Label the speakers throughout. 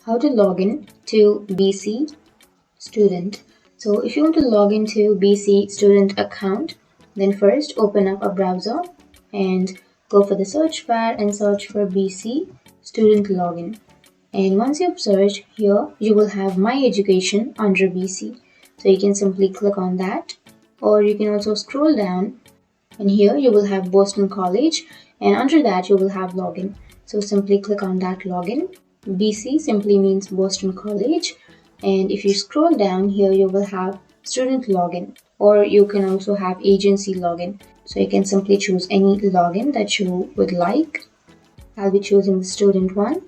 Speaker 1: how to log in to BC Student. So if you want to log into BC Student account, then first open up a browser and go for the search bar and search for BC Student Login. And once you've searched here, you will have My Education under BC. So you can simply click on that, or you can also scroll down and here you will have Boston College, and under that you will have login. So simply click on that login. BC simply means Boston College, and if you scroll down here you will have student login, or you can also have agency login. So you can simply choose any login that you would like. I'll be choosing the student one.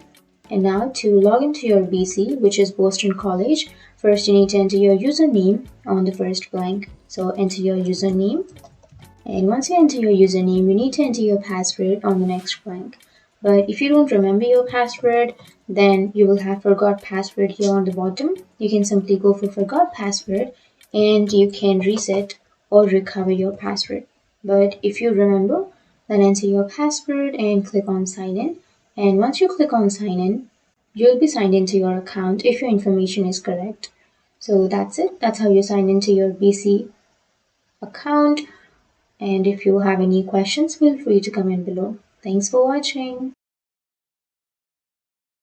Speaker 1: And now to log into your BC, which is Boston College, first you need to enter your username on the first blank. So enter your username. And once you enter your username, you need to enter your password on the next blank. But if you don't remember your password, then you will have forgot password here on the bottom. You can simply go for forgot password and you can reset or recover your password. But if you remember, then enter your password and click on sign in. And once you click on sign in, you'll be signed into your account if your information is correct. So that's it. That's how you sign into your BC account. And if you have any questions, feel free to comment below. Thanks for watching.